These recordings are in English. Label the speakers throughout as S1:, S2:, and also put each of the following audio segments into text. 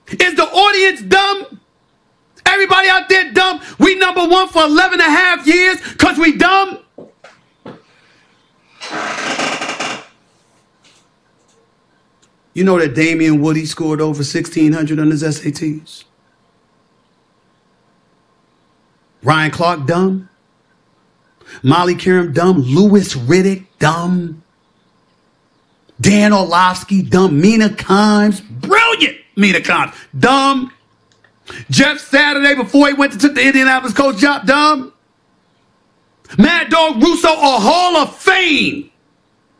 S1: Is the audience dumb? Everybody out there dumb? We number one for 11 and a half years because we dumb? You know that Damian Woody scored over 1,600 on his SATs? Ryan Clark, dumb. Molly Qerim, dumb. Louis Riddick, dumb. Dan Orlovsky, dumb. Mina Kimes, brilliant Mina Kimes, dumb. Jeff Saturday, before he went to the Indianapolis coach job, dumb. Mad Dog Russo, a Hall of Fame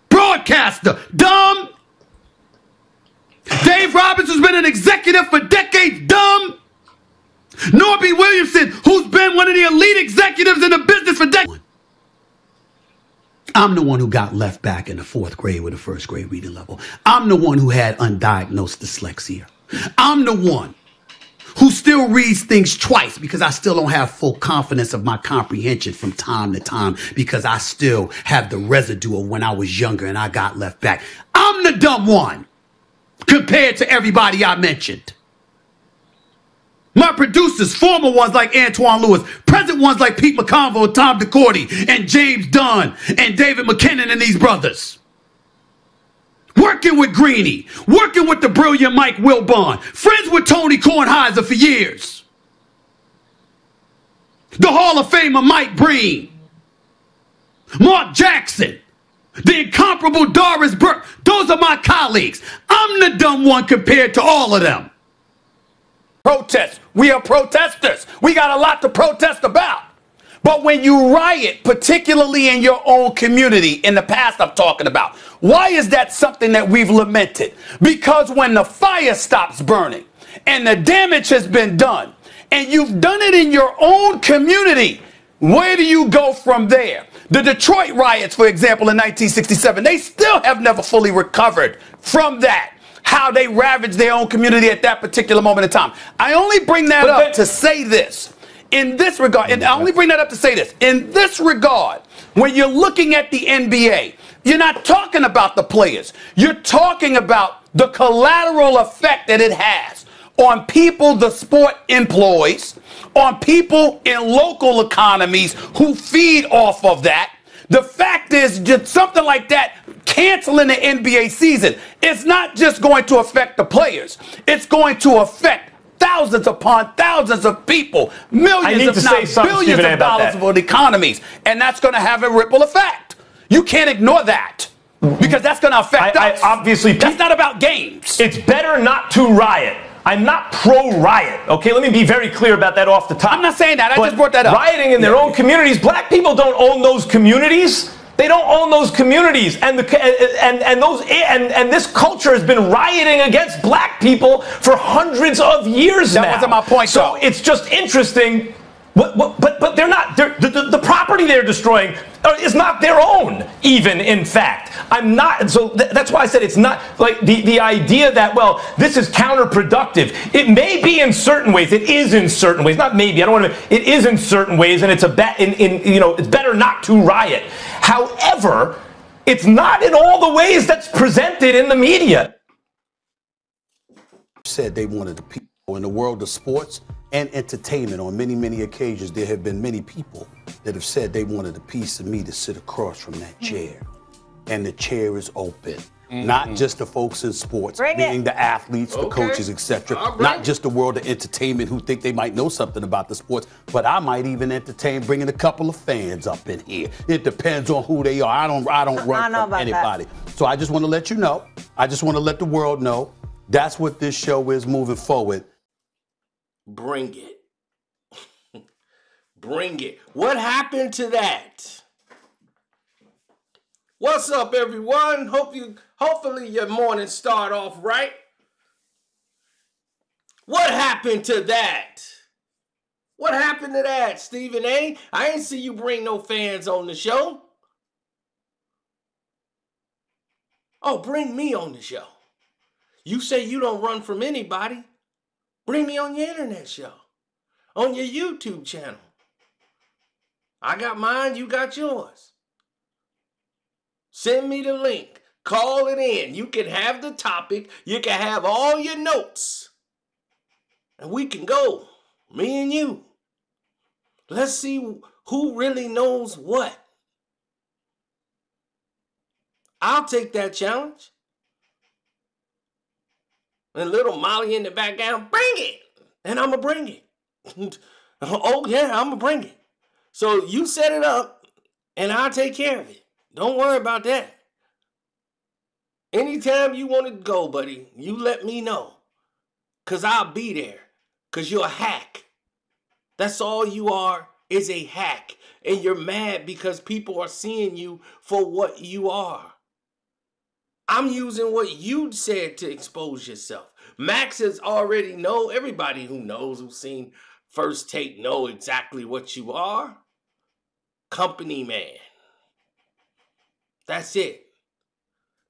S1: broadcaster, dumb. Dave Roberts, who's been an executive for decades, dumb. Norby Williamson, who's been one of the elite executives in the business for decades. I'm the one who got left back in the 4th grade with a 1st grade reading level. I'm the one who had undiagnosed dyslexia. I'm the one who still reads things twice because I still don't have full confidence of my comprehension from time to time because I still have the residue of when I was younger and I got left back. I'm the dumb one compared to everybody I mentioned. My producers, former ones like Antoine Lewis, present ones like Pete McConville, Tom DeCourty, and James Dunn, and David McKinnon and these brothers. Working with Greeny, working with the brilliant Mike Wilbon, friends with Tony Kornheiser for years. The Hall of Famer Mike Breen, Mark Jackson, the incomparable Doris Burke. Those are my colleagues. I'm the dumb one compared to all of them. Protest. We are protesters. We got a lot to protest about. But when you riot, particularly in your own community, in the past I'm talking about, why is that something that we've lamented? Because when the fire stops burning and the damage has been done and you've done it in your own community, where do you go from there? The Detroit riots, for example, in 1967, they still have never fully recovered from that. How they ravaged their own community at that particular moment in time. I only bring that up to say this. In this regard, and I only bring that up to say this. In this regard, when you're looking at the NBA, you're not talking about the players. You're talking about the collateral effect that it has on people the sport employs, on people in local economies who feed off of that. The fact is, just something like that, canceling the NBA season, it's not just going to affect the players. It's going to affect thousands upon thousands of people, millions if not billions of dollars for the economies. And that's going to have a ripple effect. You can't ignore that because that's going to affect us. Obviously, that's not about games.
S2: It's better not to riot. I'm not pro-riot, okay? Let me be very clear about that off the top.
S1: I'm not saying that. I just brought that up.
S2: Rioting in their own communities. Black people don't own those communities. They don't own those communities, and this culture has been rioting against black people for hundreds of years now.
S1: That wasn't my point,
S2: so it's just interesting. But they're not. The property they're destroying is not their own, even, in fact. I'm not. So that's why I said it's not like the idea that, well, this is counterproductive. It may be in certain ways. It is in certain ways. Not maybe. I don't want to. It is in certain ways, and it's it's better not to riot. However, it's not in all the ways that's presented in the media.
S3: Said they wanted the people in the world of sports and entertainment. On many, many occasions, there have been many people that have said they wanted a piece of me to sit across from that chair. And the chair is open. Not just the folks in sports, meaning the athletes, the coaches, etc. Not just the world of entertainment who think they might know something about the sports, but I might even entertain bringing a couple of fans up in here. It depends on who they are. I don't run from anybody. So I just want to let you know. I just want to let the world know that's what this show is moving forward.
S4: Bring it. Bring it. What happened to that? What's up, everyone? Hopefully your morning start off right. What happened to that? What happened to that, Stephen A? I ain't see you bring no fans on the show. Oh, bring me on the show. You say you don't run from anybody. Bring me on your internet show, on your YouTube channel. I got mine, you got yours. Send me the link. Call it in. You can have the topic. You can have all your notes. And we can go, me and you. Let's see who really knows what. I'll take that challenge. And little Molly in the background, bring it. And I'm going to bring it. Oh, yeah, I'm going to bring it. So you set it up, and I'll take care of it. Don't worry about that. Anytime you want to go, buddy, you let me know. Because I'll be there. Because you're a hack. That's all you are, is a hack. And you're mad because people are seeing you for what you are. I'm using what you said to expose yourself. Max has already know. Everybody who knows, who's seen First Take, know exactly what you are. Company man. That's it.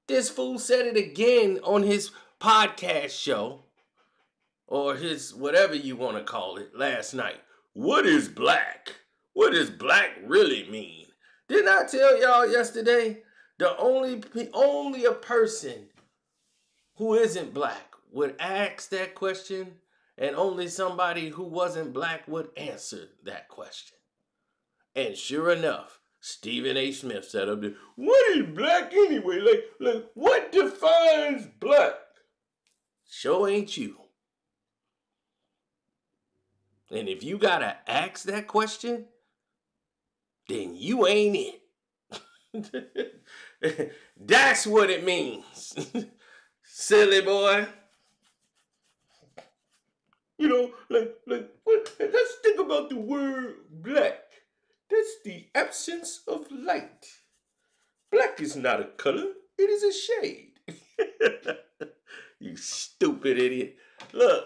S4: This fool said it again on his podcast show, or his whatever you want to call it, last night. What is black? What does black really mean? Didn't I tell y'all yesterday? The only a person who isn't black would ask that question, and only somebody who wasn't black would answer that question. And sure enough, Stephen A. Smith said up there, what is black anyway? Like what defines black? Sure ain't you. And if you gotta ask that question, then you ain't it. That's what it means. Silly boy. You know, let's think about the word black. That's the absence of light. Black is not a color, it is a shade. You stupid idiot. Look,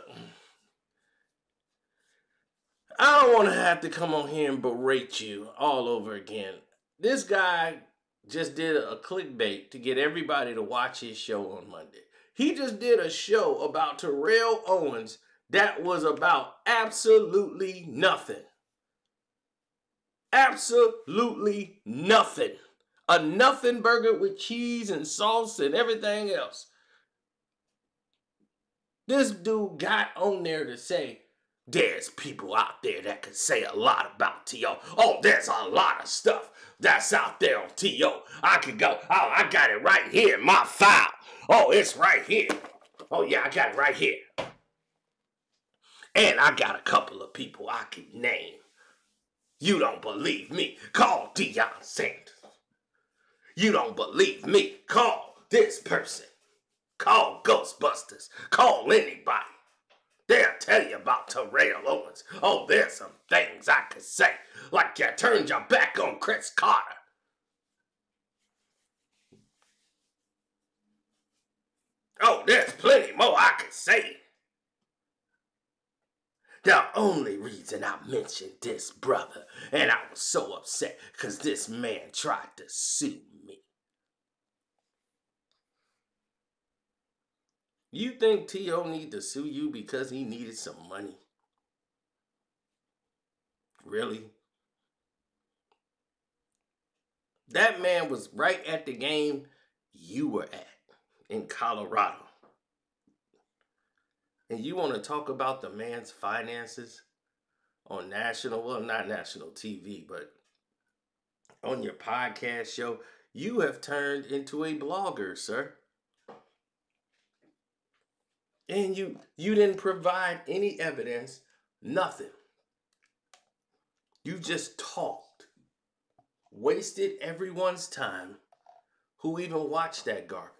S4: I don't want to have to come on here and berate you all over again. This guy just did a clickbait to get everybody to watch his show on Monday. He just did a show about Terrell Owens that was about absolutely nothing. Absolutely nothing. A nothing burger with cheese and sauce and everything else. This dude got on there to say, there's people out there that can say a lot about T.O. Oh, there's a lot of stuff that's out there on T.O. I could go, oh, I got it right here in my file. Oh, it's right here. Oh, yeah, I got it right here. And I got a couple of people I could name. You don't believe me? Call Deion Sanders. You don't believe me? Call this person. Call Ghostbusters. Call anybody. They'll tell you about Terrell Owens. Oh, there's some things I could say. Like you turned your back on Chris Carter. Oh, there's plenty more I could say. The only reason I mentioned this brother, and I was so upset because this man tried to sue me. You think T.O. need to sue you because he needed some money? Really? That man was right at the game you were at in Colorado. And you want to talk about the man's finances on national, well, not national TV, but on your podcast show? You have turned into a blogger, sir. And you didn't provide any evidence, nothing. You just talked. Wasted everyone's time who even watched that garbage.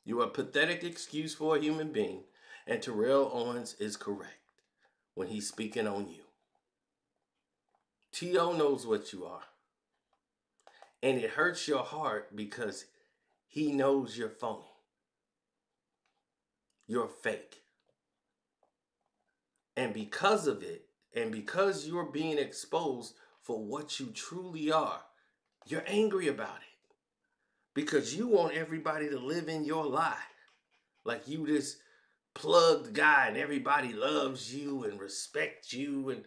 S4: You are a pathetic excuse for a human being, and Terrell Owens is correct when he's speaking on you. T.O. knows what you are. And it hurts your heart because he knows you're phony. You're fake. And because of it, and because you're being exposed for what you truly are, you're angry about it. Because you want everybody to live in your lie. Like you this plugged guy and everybody loves you and respects you and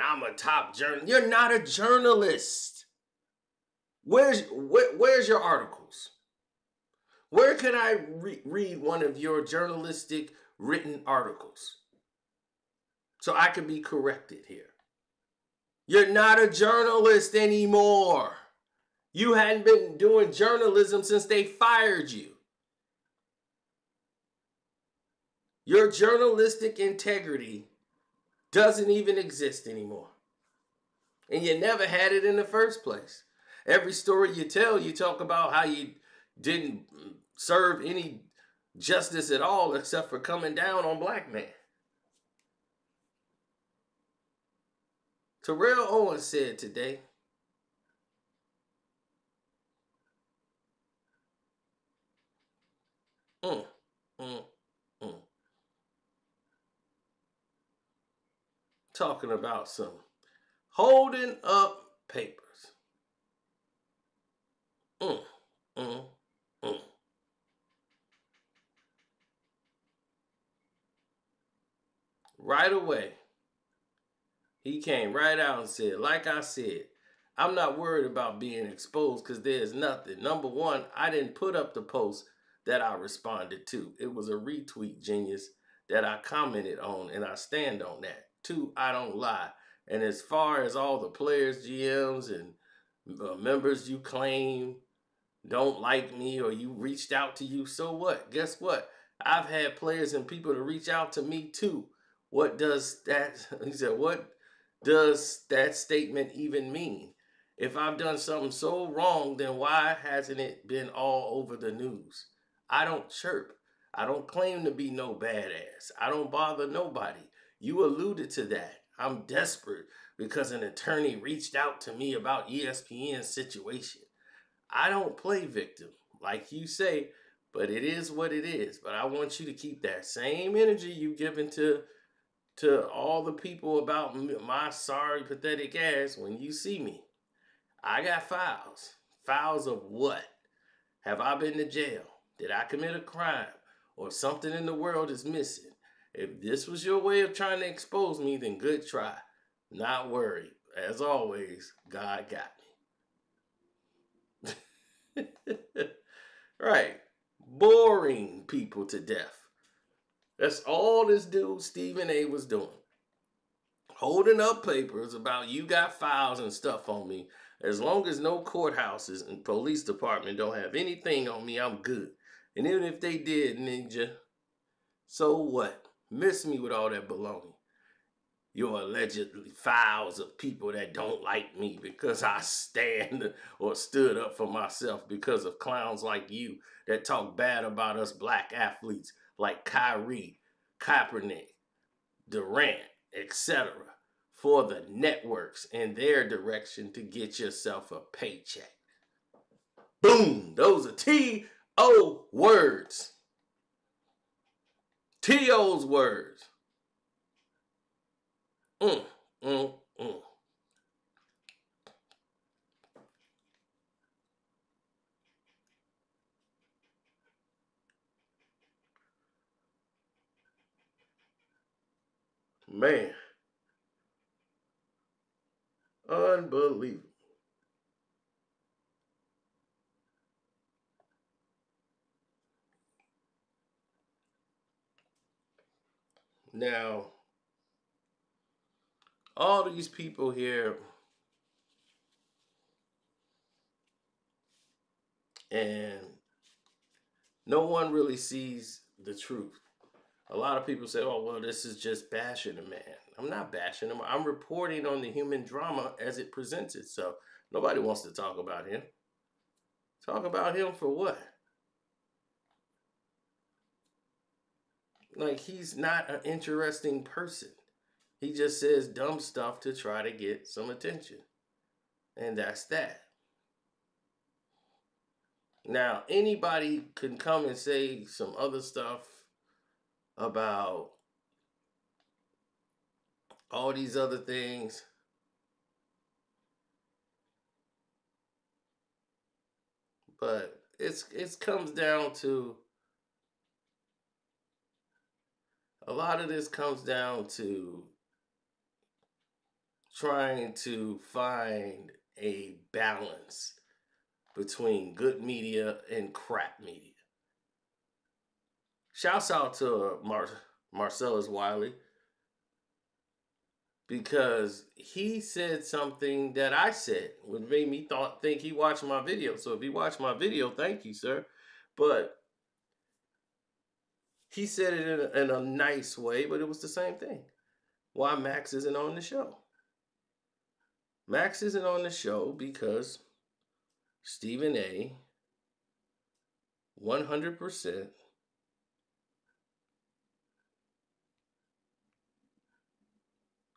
S4: I'm a top journalist. You're not a journalist. Where's your articles? Where can I read one of your journalistic written articles. So I can be corrected here. You're not a journalist anymore. You hadn't been doing journalism since they fired you. Your journalistic integrity doesn't even exist anymore. And you never had it in the first place. Every story you tell, you talk about how you didn't serve any justice at all except for coming down on black men. Terrell Owens said today, talking about some holding up papers. Right away, he came right out and said, like I said, I'm not worried about being exposed because there's nothing. Number one, I didn't put up the post that I responded to. It was a retweet, genius, that I commented on, and I stand on that. Two, I don't lie. And as far as all the players, GMs, and members you claim don't like me or you reached out to you, so what? Guess what? I've had players and people to reach out to me too. What does that, he said, what does that statement even mean? If I've done something so wrong, then why hasn't it been all over the news? I don't chirp. I don't claim to be no badass. I don't bother nobody. You alluded to that. I'm desperate because an attorney reached out to me about ESPN's situation. I don't play victim, like you say, but it is what it is. But I want you to keep that same energy you given to all the people about my sorry, pathetic ass when you see me. I got files. Files of what? Have I been to jail? Did I commit a crime? Or something in the world is missing? If this was your way of trying to expose me, then good try. Not worried. As always, God got me. Right. Boring people to death. That's all this dude Stephen A was doing. Holding up papers about you got files and stuff on me. As long as no courthouses and police department don't have anything on me, I'm good. And even if they did, Ninja, so what? Miss me with all that baloney. Your allegedly files of people that don't like me because I stand or stood up for myself because of clowns like you that talk bad about us black athletes like Kyrie, Kaepernick, Durant, etc. for the networks and their direction to get yourself a paycheck. Boom! Those are T.O. words. T.O.'s words. Man. Unbelievable. Now, all these people here, and no one really sees the truth. A lot of people say, oh, well, this is just bashing a man. I'm not bashing him. I'm reporting on the human drama as it presents itself. Nobody wants to talk about him. Talk about him for what? Like, he's not an interesting person. He just says dumb stuff to try to get some attention. And that's that. Now, anybody can come and say some other stuff about all these other things. But it comes down to, a lot of this comes down to trying to find a balance between good media and crap media. Shouts out to Marcellus Wiley, because he said something that I said, which made me think he watched my video. So if he watched my video, thank you, sir. But he said it in a nice way, but it was the same thing. Why Max isn't on the show? Max isn't on the show because Stephen A. 100%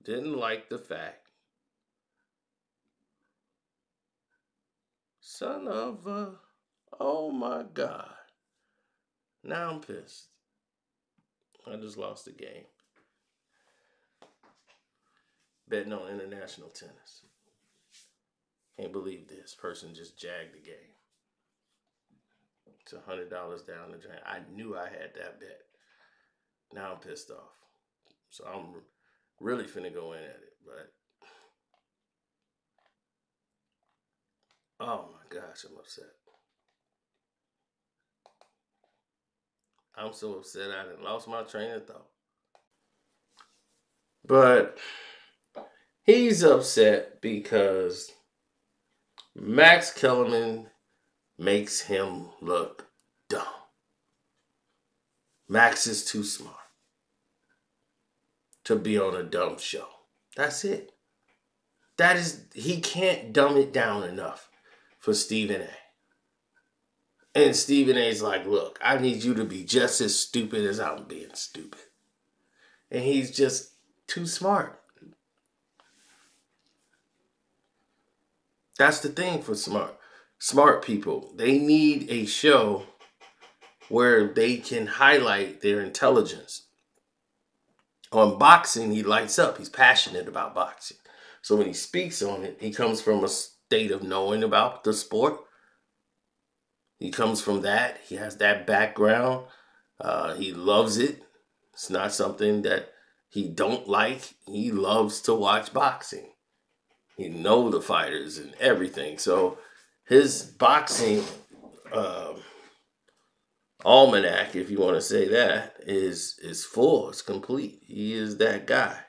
S4: didn't like the fact, son of a, oh my God. Now I'm pissed. I just lost the game. Betting on international tennis. Can't believe this person just jagged the game. It's $100 down the drain. I knew I had that bet. Now I'm pissed off. So I'm really finna go in at it. But, oh my gosh, I'm upset. I'm so upset I done lost my train of thought. But he's upset because Max Kellerman makes him look dumb. Max is too smart to be on a dumb show. That's it. He can't dumb it down enough for Stephen A. And Stephen A's like, look, I need you to be just as stupid as I'm being stupid. And he's just too smart. That's the thing for smart people. They need a show where they can highlight their intelligence. On boxing, he lights up. He's passionate about boxing. So when he speaks on it, he comes from a state of knowing about the sport. He comes from that. He has that background. He loves it. It's not something that he don't like. He loves to watch boxing. He knows the fighters and everything. So his boxing almanac, if you want to say that, is full. It's complete. He is that guy.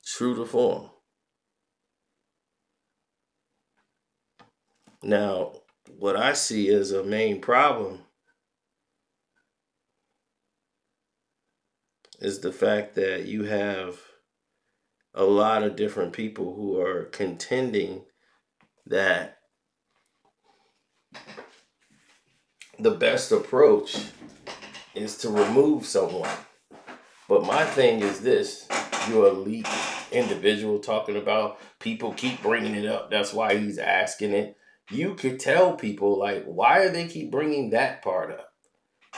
S4: True to form. Now, what I see as a main problem is the fact that you have a lot of different people who are contending that the best approach is to remove someone. But my thing is this: you're a elite individual talking about, people keep bringing it up. That's why he's asking it. You could tell people, like, why do they keep bringing that part up?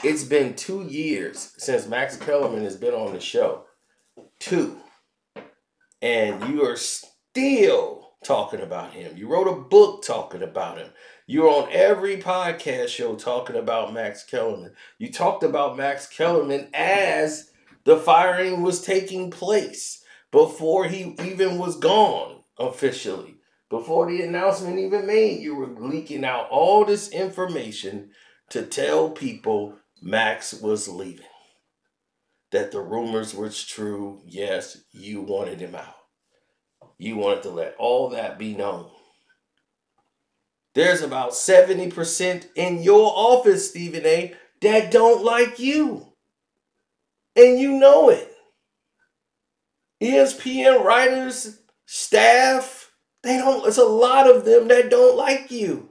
S4: It's been 2 years since Max Kellerman has been on the show. 2. And you are still talking about him. You wrote a book talking about him. You're on every podcast show talking about Max Kellerman. You talked about Max Kellerman as the firing was taking place, before he even was gone officially. Before the announcement even made, you were leaking out all this information to tell people Max was leaving. That the rumors were true. Yes, you wanted him out. You wanted to let all that be known. There's about 70% in your office, Stephen A., that don't like you. And you know it. ESPN writers, staff, it's a lot of them that don't like you.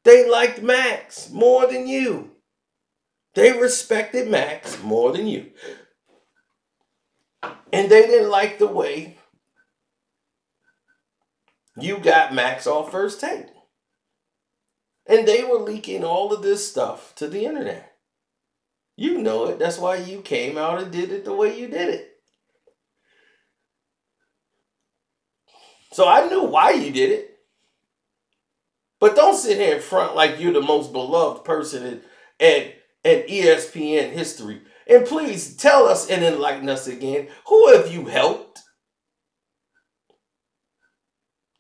S4: They liked Max more than you. They respected Max more than you. And they didn't like the way you got Max off First Take. And they were leaking all of this stuff to the internet. You know it. That's why you came out and did it the way you did it. So I knew why you did it. But don't sit here in front like you're the most beloved person in ESPN history. And please tell us and enlighten us again. Who have you helped?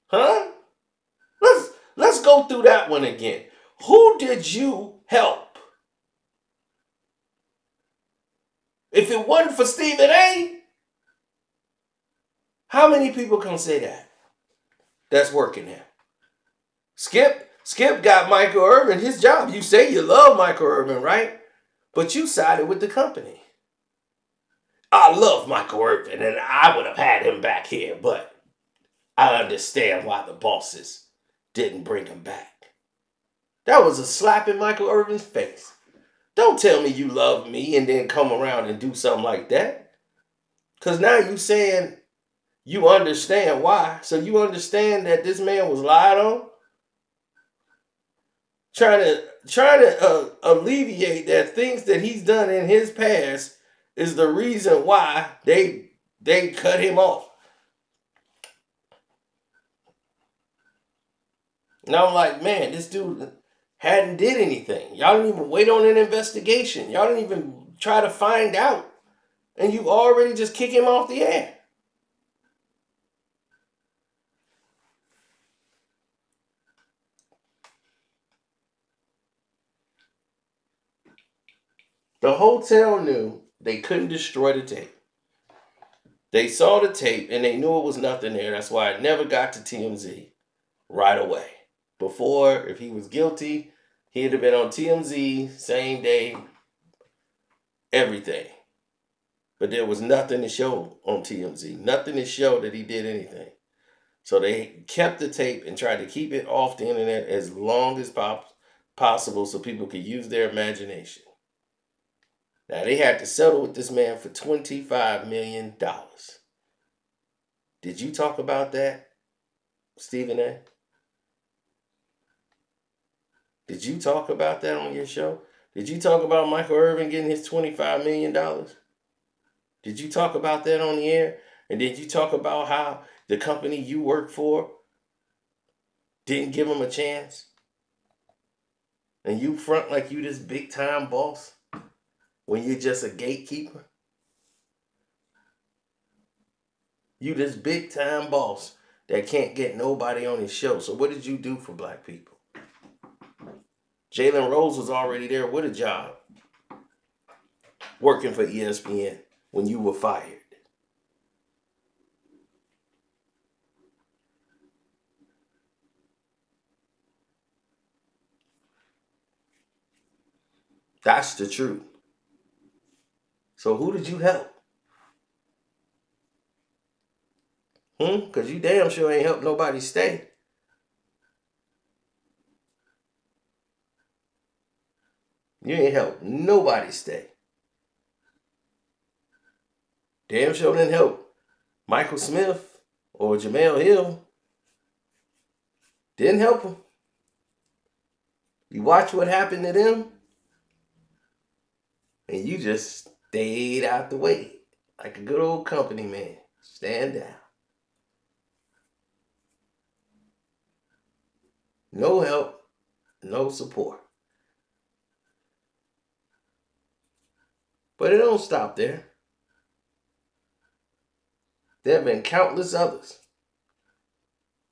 S4: Huh? Let's go through that one again. Who did you help? If it wasn't for Stephen A., how many people can say that? That's working there. Skip got Michael Irvin his job. You say you love Michael Irvin, right? But you sided with the company. I love Michael Irvin, and I would have had him back here, but I understand why the bosses didn't bring him back. That was a slap in Michael Irvin's face. Don't tell me you love me and then come around and do something like that. Because now you saying you understand why. So you understand that this man was lied on? Trying to alleviate that things that he's done in his past is the reason why they cut him off. And I'm like, man, this dude hadn't did anything. Y'all didn't even wait on an investigation. Y'all didn't even try to find out. And you already just kick him off the air. The hotel knew they couldn't destroy the tape. They saw the tape and they knew it was nothing there. That's why it never got to TMZ right away. Before, if he was guilty, he'd have been on TMZ, same day, everything. But there was nothing to show on TMZ. Nothing to show that he did anything. So they kept the tape and tried to keep it off the internet as long as possible so people could use their imagination. Now, they had to settle with this man for $25 million. Did you talk about that, Stephen A.? Did you talk about that on your show? Did you talk about Michael Irvin getting his $25 million? Did you talk about that on the air? And did you talk about how the company you work for didn't give him a chance? And you front like you this big time boss when you're just a gatekeeper? You this big time boss that can't get nobody on his show. So what did you do for black people? Jalen Rose was already there with a job working for ESPN when you were fired. That's the truth. So who did you help? Because you damn sure ain't helped nobody stay. You ain't helped nobody stay. Damn sure didn't help Michael Smith or Jamel Hill. Didn't help them. You watch what happened to them, and you just stayed out the way like a good old company man. Stand down. No help, no support. But it don't stop there. There have been countless others.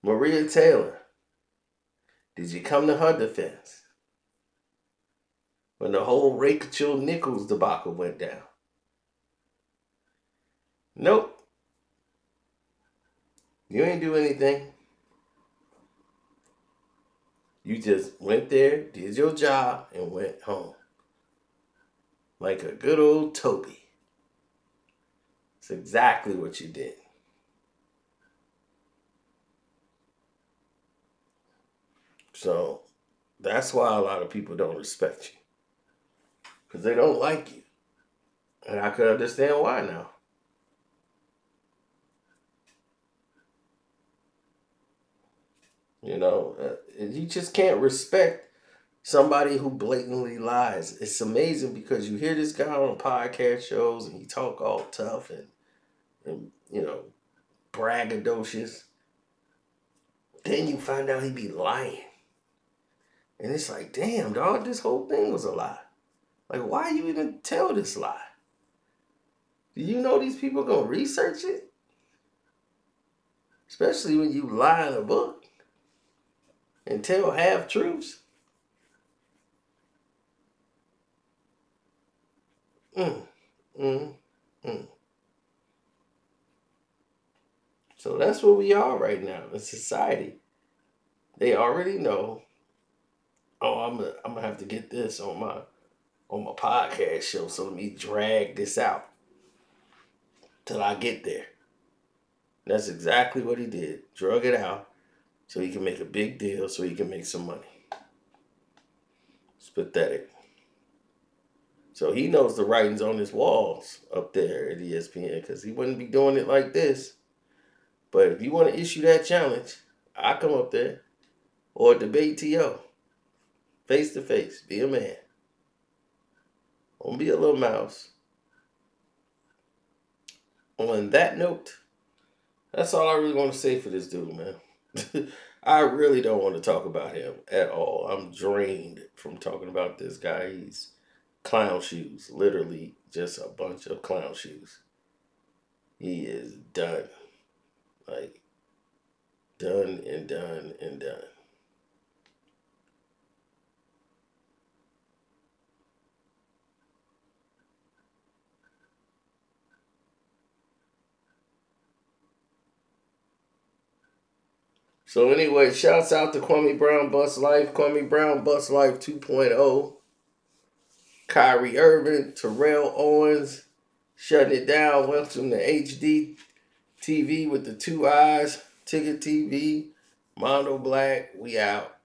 S4: Maria Taylor. Did you come to her defense when the whole Rachel Nichols debacle went down? Nope. You ain't do anything. You just went there, did your job, and went home. Like a good old Toby. It's exactly what you did. So that's why a lot of people don't respect you. Because they don't like you. And I can understand why now. You know, you just can't respect somebody who blatantly lies. It's amazing because you hear this guy on podcast shows and he talk all tough and you know, braggadocious. Then you find out he be lying. And it's like, damn, dog, this whole thing was a lie. Like, why you even tell this lie? Do you know these people gonna research it? Especially when you lie in a book and tell half-truths. So that's where we are right now in society. They already know. Oh, I'm gonna have to get this on my podcast show. So let me drag this out till I get there. That's exactly what he did. Drug it out so he can make a big deal, so he can make some money. It's pathetic. So he knows the writings on his walls up there at ESPN, because he wouldn't be doing it like this. But if you want to issue that challenge, I come up there or debate TO face to face. Be a man. Don't be a little mouse. On that note, that's all I really want to say for this dude, man. I really don't want to talk about him at all. I'm drained from talking about this guy. He's clown shoes. Literally just a bunch of clown shoes. He is done. Like, done and done and done. So anyway, shouts out to Kwame Brown Bust Life, Kwame Brown Bust Life 2.0, Kyrie Irving, Terrell Owens, shutting it down. Welcome to HD TV with the 2 eyes, Ticket TV, Mondo Black. We out.